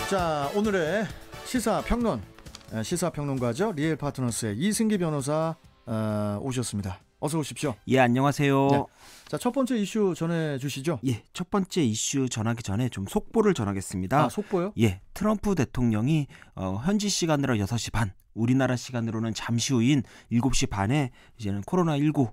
자, 오늘의 시사평론, 시사평론가죠. 리얼파트너스의 이승기 변호사 오셨습니다. 어서 오십시오. 예, 안녕하세요. 네. 자, 첫 번째 이슈 전해주시죠. 예, 첫 번째 이슈 전하기 전에 좀 속보를 전하겠습니다. 아, 속보요? 예, 트럼프 대통령이 현지 시간으로 6시 반, 우리나라 시간으로는 잠시 후인 7시 반에 이제는 코로나19로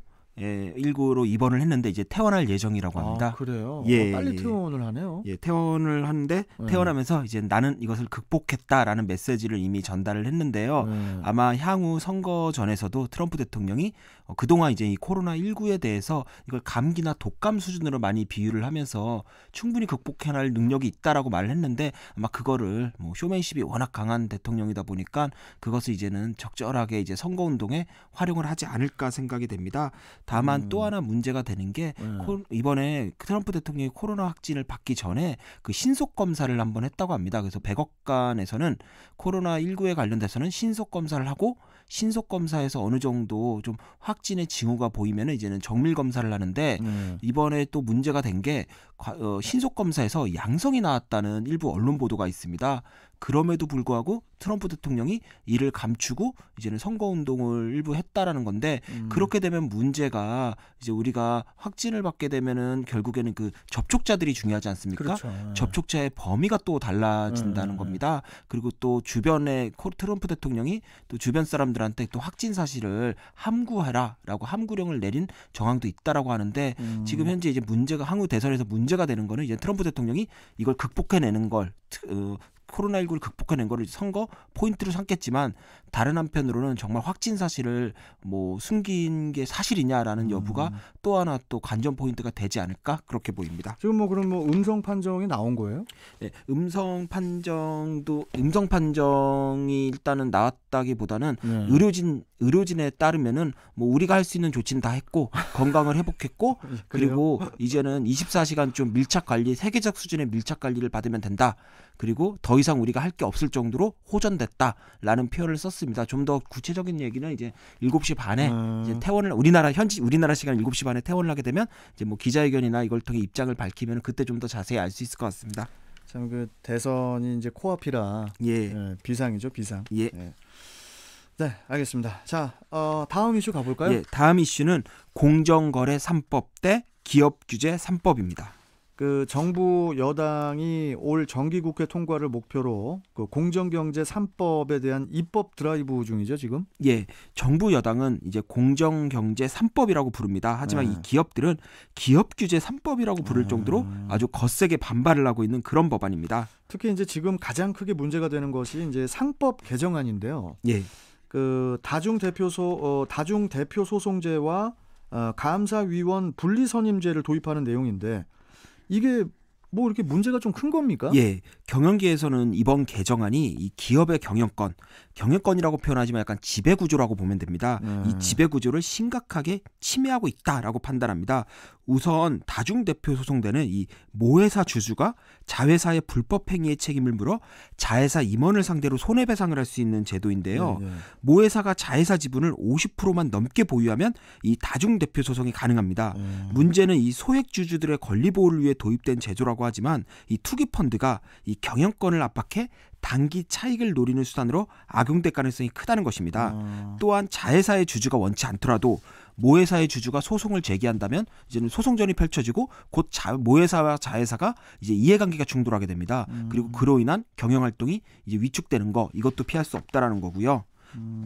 입원을 했는데 이제 퇴원할 예정이라고 합니다. 아, 그래요? 예, 빨리 퇴원을 하네요. 예, 퇴원을 하는데 퇴원하면서 이제 나는 이것을 극복했다라는 메시지를 이미 전달을 했는데요. 아마 향후 선거 전에서도 트럼프 대통령이 그동안 이제 이 코로나19에 대해서 이걸 감기나 독감 수준으로 많이 비유를 하면서 충분히 극복해낼 능력이 있다라고 말을 했는데 아마 그거를 뭐 쇼맨십이 워낙 강한 대통령이다 보니까 그것을 이제는 적절하게 이제 선거 운동에 활용을 하지 않을까 생각이 됩니다. 다만 또 하나 문제가 되는 게 이번에 트럼프 대통령이 코로나 확진을 받기 전에 그 신속 검사를 한번 했다고 합니다. 그래서 백악관에서는 코로나19에 관련돼서는 신속 검사를 하고 신속 검사에서 어느 정도 좀 확진의 징후가 보이면 이제는 정밀 검사를 하는데 이번에 또 문제가 된 게 신속 검사에서 양성이 나왔다는 일부 언론 보도가 있습니다. 그럼에도 불구하고 트럼프 대통령이 이를 감추고 이제는 선거운동을 일부 했다라는 건데 그렇게 되면 문제가 이제 우리가 확진을 받게 되면은 결국에는 그 접촉자들이 중요하지 않습니까? 그렇죠. 접촉자의 범위가 또 달라진다는 겁니다. 그리고 또 주변에 트럼프 대통령이 또 주변 사람들한테 또 확진 사실을 함구하라라고 함구령을 내린 정황도 있다라고 하는데 지금 현재 이제 문제가 향후 대선에서 문제가 되는 거는 이제 트럼프 대통령이 이걸 극복해내는 걸 코로나19를 극복해낸 거를 선거 포인트로 삼겠지만 다른 한편으로는 정말 확진 사실을 뭐 숨긴 게 사실이냐라는 여부가 또 하나 또 관전 포인트가 되지 않을까 그렇게 보입니다. 지금 뭐 그럼 뭐 음성 판정이 나온 거예요? 네, 음성 판정이 일단은 나왔다기보다는 의료진에 따르면은 뭐 우리가 할 수 있는 조치는 다 했고 건강을 회복했고 그리고 이제는 24시간 좀 밀착 관리 세계적 수준의 밀착 관리를 받으면 된다. 그리고 더 이상 우리가 할 게 없을 정도로 호전됐다라는 표현을 썼습니다. 좀 더 구체적인 얘기는 이제 7시 반에 이제 퇴원을 우리나라 시간 7시 반에 퇴원을 하게 되면 이제 뭐 기자회견이나 이걸 통해 입장을 밝히면 그때 좀 더 자세히 알 수 있을 것 같습니다. 참 그 대선이 이제 코앞이라 비상이죠, 비상. 예. 네, 알겠습니다. 자, 다음 이슈 가볼까요? 예, 다음 이슈는 공정거래 3법 대 기업 규제 3법입니다. 그 정부 여당이 올 정기국회 통과를 목표로 그 공정경제 3법에 대한 입법 드라이브 중이죠, 지금? 예, 정부 여당은 이제 공정경제 3법이라고 부릅니다. 하지만 이 기업들은 기업규제 3법이라고 부를 정도로 아주 거세게 반발을 하고 있는 그런 법안입니다. 특히 이제 지금 가장 크게 문제가 되는 것이 이제 상법 개정안인데요. 예. 그 다중대표 소송제와 감사위원 분리선임제를 도입하는 내용인데 이게 뭐 이렇게 문제가 좀 큰 겁니까? 예, 경영계에서는 이번 개정안이 이 기업의 경영권이라고 표현하지만 약간 지배구조라고 보면 됩니다. 이 지배구조를 심각하게 침해하고 있다라고 판단합니다. 우선 다중대표 소송되는 이 모회사 주주가 자회사의 불법 행위의 책임을 물어 자회사 임원을 상대로 손해배상을 할 수 있는 제도인데요. 모회사가 자회사 지분을 50%만 넘게 보유하면 이 다중대표 소송이 가능합니다. 문제는 이 소액 주주들의 권리 보호를 위해 도입된 제도라고 하지만 이 투기 펀드가 이 경영권을 압박해 단기 차익을 노리는 수단으로 악용될 가능성이 크다는 것입니다. 또한 자회사의 주주가 원치 않더라도 모회사의 주주가 소송을 제기한다면 이제는 소송전이 펼쳐지고 곧 모회사와 자회사가 이제 이해관계가 충돌하게 됩니다. 그리고 그로 인한 경영 활동이 이제 위축되는 거 이것도 피할 수 없다라는 거고요.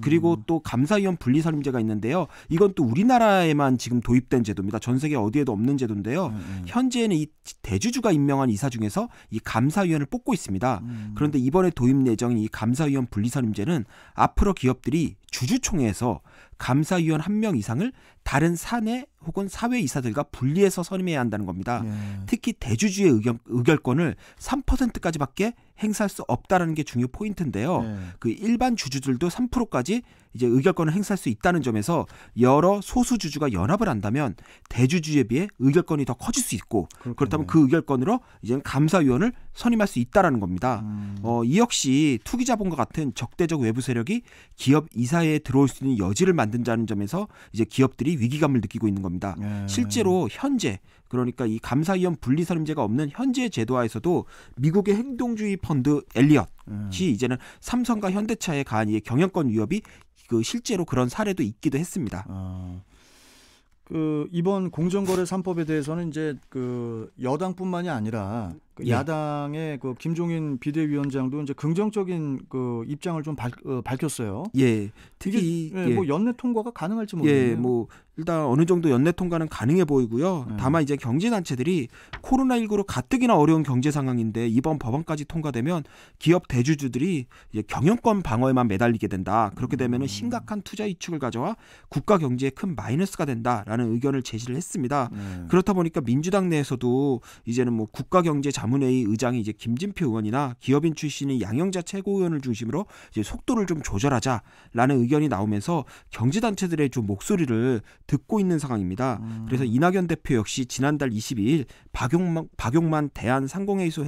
그리고 또 감사위원 분리선임제가 있는데요. 이건 또 우리나라에만 지금 도입된 제도입니다. 전 세계 어디에도 없는 제도인데요. 현재는 이 대주주가 임명한 이사 중에서 이 감사위원을 뽑고 있습니다. 그런데 이번에 도입 예정인 이 감사위원 분리선임제는 앞으로 기업들이 주주총회에서 감사위원 1명 이상을 다른 사내 혹은 사회 이사들과 분리해서 선임해야 한다는 겁니다. 특히 대주주의 의결권을 3%까지밖에 행사할 수 없다는 게 중요 포인트인데요. 그 일반 주주들도 3%까지 이제 의결권을 행사할 수 있다는 점에서 여러 소수 주주가 연합을 한다면 대주주에 비해 의결권이 더 커질 수 있고 그렇다면 그 의결권으로 이제는 감사위원을 선임할 수 있다라는 겁니다. 이 역시 투기자본과 같은 적대적 외부 세력이 기업 이사 이사회에 들어올 수 있는 여지를 만든다는 점에서 이제 기업들이 위기감을 느끼고 있는 겁니다. 실제로 현재 그러니까 이 감사위원 분리선임제가 없는 현재 제도하에서도 미국의 행동주의 펀드 엘리엇이 이제는 삼성과 현대차에 가한 이 경영권 위협이 그 실제로 그런 사례도 있기도 했습니다. 그 이번 공정거래 3법에 대해서는 이제 그 여당뿐만이 아니라 그 예. 야당의 그 김종인 비대위원장도 이제 긍정적인 그 입장을 좀 밝혔어요. 예, 특히 이게 뭐 연내 통과가 가능할지 모르겠네요. 예, 뭐 일단 어느 정도 연내 통과는 가능해 보이고요. 다만 이제 경제단체들이 코로나19로 가뜩이나 어려운 경제 상황인데 이번 법안까지 통과되면 기업 대주주들이 이제 경영권 방어에만 매달리게 된다. 그렇게 되면은 심각한 투자 이축을 가져와 국가 경제에 큰 마이너스가 된다라는 의견을 제시를 했습니다. 그렇다 보니까 민주당 내에서도 이제는 뭐 국가경제자문회의 의장이 이제 김진표 의원이나 기업인 출신의 양영자 최고위원을 중심으로 이제 속도를 좀 조절하자라는 의견이 나오면서 경제단체들의 좀 목소리를 듣고 있는 상황입니다. 그래서 이낙연 대표 역시 지난달 22일 박용만 대한상공회의소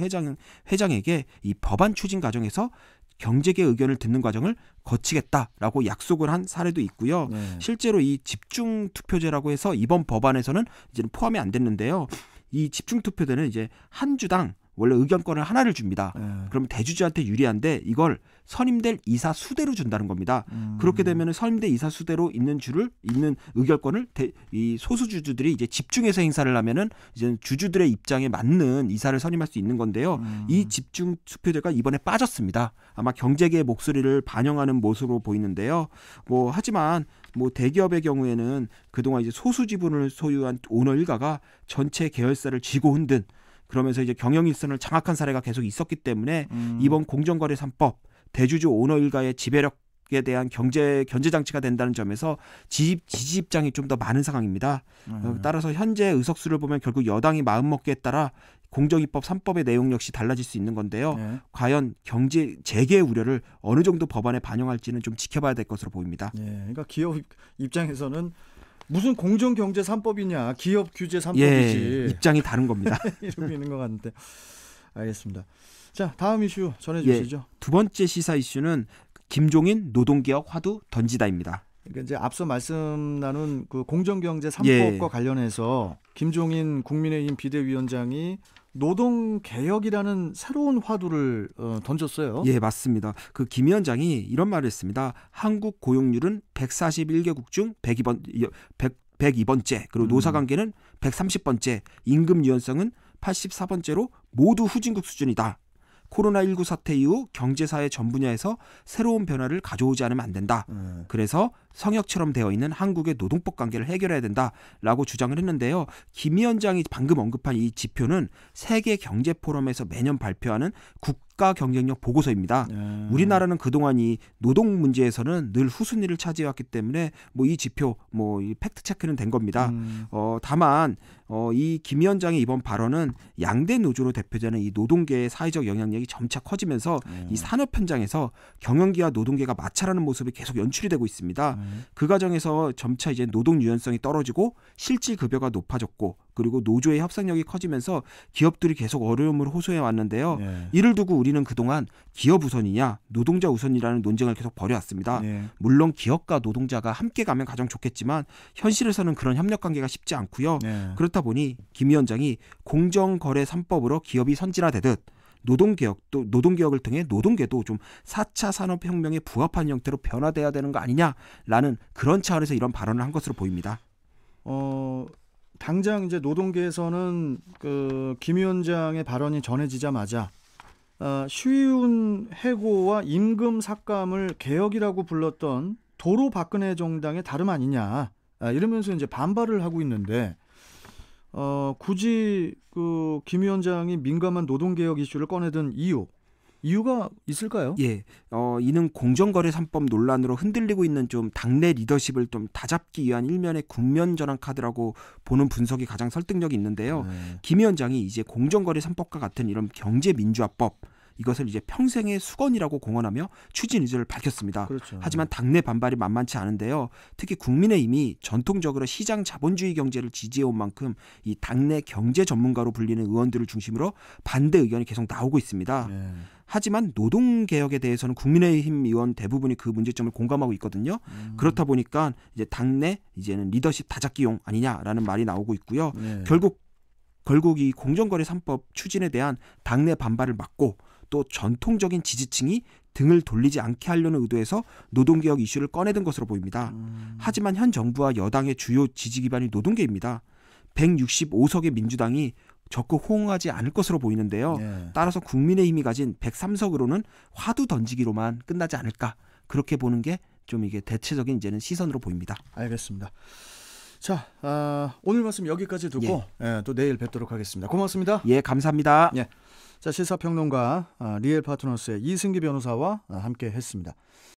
회장에게 이 법안 추진 과정에서 경제계 의견을 듣는 과정을 거치겠다라고 약속을 한 사례도 있고요. 실제로 이 집중투표제라고 해서 이번 법안에서는 이제는 포함이 안 됐는데요. 이 집중투표제는 이제 한 주당 원래 의견권을 하나를 줍니다. 그럼 대주주한테 유리한데 이걸 선임될 이사 수대로 준다는 겁니다. 그렇게 되면 선임될 이사 수대로 있는 의결권을 이 소수주주들이 이제 집중해서 행사를 하면은 이제 주주들의 입장에 맞는 이사를 선임할 수 있는 건데요. 이 집중 투표제가 이번에 빠졌습니다. 아마 경제계의 목소리를 반영하는 모습으로 보이는데요. 뭐 하지만 뭐 대기업의 경우에는 그동안 이제 소수 지분을 소유한 오너 일가가 전체 계열사를 쥐고 흔든 그러면서 이제 경영 일선을 장악한 사례가 계속 있었기 때문에 이번 공정거래 3법 대주주 오너 일가의 지배력에 대한 견제 장치가 된다는 점에서 지지 입장이 좀 더 많은 상황입니다. 따라서 현재 의석수를 보면 결국 여당이 마음먹기에 따라 공정입법 3법의 내용 역시 달라질 수 있는 건데요. 과연 경제 재개의 우려를 어느 정도 법안에 반영할지는 좀 지켜봐야 될 것으로 보입니다. 그러니까 기업 입장에서는 무슨 공정경제 3법이냐 기업 규제 3법이지. 예, 입장이 다른 겁니다. 이러고 있는 것 같은데. 알겠습니다. 자, 다음 이슈 전해주시죠. 예, 두 번째 시사 이슈는 김종인 노동개혁 화두 던지다입니다. 그러니까 이제 앞서 말씀 나눈 그 공정경제 3법과 관련해서 김종인 국민의힘 비대위원장이 노동개혁이라는 새로운 화두를 던졌어요. 예, 맞습니다. 그 김 위원장이 이런 말을 했습니다. 한국 고용률은 141개국 중 102번째, 그리고 노사관계는 130번째, 임금 유연성은 84번째로 모두 후진국 수준이다. 코로나19 사태 이후 경제사회 전 분야에서 새로운 변화를 가져오지 않으면 안 된다. 그래서 성역처럼 되어 있는 한국의 노동법 관계를 해결해야 된다라고 주장을 했는데요. 김 위원장이 방금 언급한 이 지표는 세계 경제 포럼에서 매년 발표하는 국가 경쟁력 보고서입니다. 우리나라는 그동안 이 노동 문제에서는 늘 후순위를 차지해왔기 때문에 뭐 이 지표 이 팩트 체크는 된 겁니다. 다만 이 김 위원장의 이번 발언은 양대 노조로 대표되는 이 노동계의 사회적 영향력이 점차 커지면서 이 산업 현장에서 경영계와 노동계가 마찰하는 모습이 계속 연출이 되고 있습니다. 그 과정에서 점차 이제 노동 유연성이 떨어지고 실질 급여가 높아졌고 그리고 노조의 협상력이 커지면서 기업들이 계속 어려움을 호소해 왔는데요. 이를 두고 우리는 그동안 기업 우선이냐 노동자 우선이라는 논쟁을 계속 벌여왔습니다. 물론 기업과 노동자가 함께 가면 가장 좋겠지만 현실에서는 그런 협력 관계가 쉽지 않고요. 그렇다 보니 김 위원장이 공정거래 3법으로 기업이 선진화되듯 노동개혁을 통해 노동계도 좀 4차 산업혁명에 부합한 형태로 변화돼야 되는 거 아니냐라는 그런 차원에서 이런 발언을 한 것으로 보입니다. 당장 이제 노동계에서는 그 김 위원장의 발언이 전해지자마자 쉬운 해고와 임금 삭감을 개혁이라고 불렀던 도로 박근혜 정당의 다름 아니냐 이러면서 이제 반발을 하고 있는데 굳이 그 김 위원장이 민감한 노동개혁 이슈를 꺼내든 이유가 있을까요? 예, 이는 공정거래 3법 논란으로 흔들리고 있는 좀 당내 리더십을 좀 다잡기 위한 일면의 국면 전환 카드라고 보는 분석이 가장 설득력이 있는데요. 김 위원장이 이제 공정거래 3법과 같은 이런 경제민주화법 이것을 이제 평생의 수건이라고 공언하며 추진 의지를 밝혔습니다. 그렇죠. 하지만 당내 반발이 만만치 않은데요. 특히 국민의힘이 전통적으로 시장 자본주의 경제를 지지해온 만큼 이 당내 경제 전문가로 불리는 의원들을 중심으로 반대 의견이 계속 나오고 있습니다. 하지만 노동개혁에 대해서는 국민의힘 의원 대부분이 그 문제점을 공감하고 있거든요. 그렇다 보니까 이제 당내 이제는 리더십 다잡기용 아니냐라는 말이 나오고 있고요. 네. 결국 이 공정거래 3법 추진에 대한 당내 반발을 막고 또 전통적인 지지층이 등을 돌리지 않게 하려는 의도에서 노동개혁 이슈를 꺼내든 것으로 보입니다. 하지만 현 정부와 여당의 주요 지지 기반이 노동계입니다. 165석의 민주당이 적극 호응하지 않을 것으로 보이는데요. 네. 따라서 국민의힘이 가진 103석으로는 화두 던지기로만 끝나지 않을까, 그렇게 보는 게 좀 이게 대체적인 이제는 시선으로 보입니다. 알겠습니다. 자, 오늘 말씀 여기까지 듣고 또 내일 뵙도록 하겠습니다. 고맙습니다. 예, 감사합니다. 예. 자, 시사평론가 리엘 파트너스의 이승기 변호사와 함께 했습니다.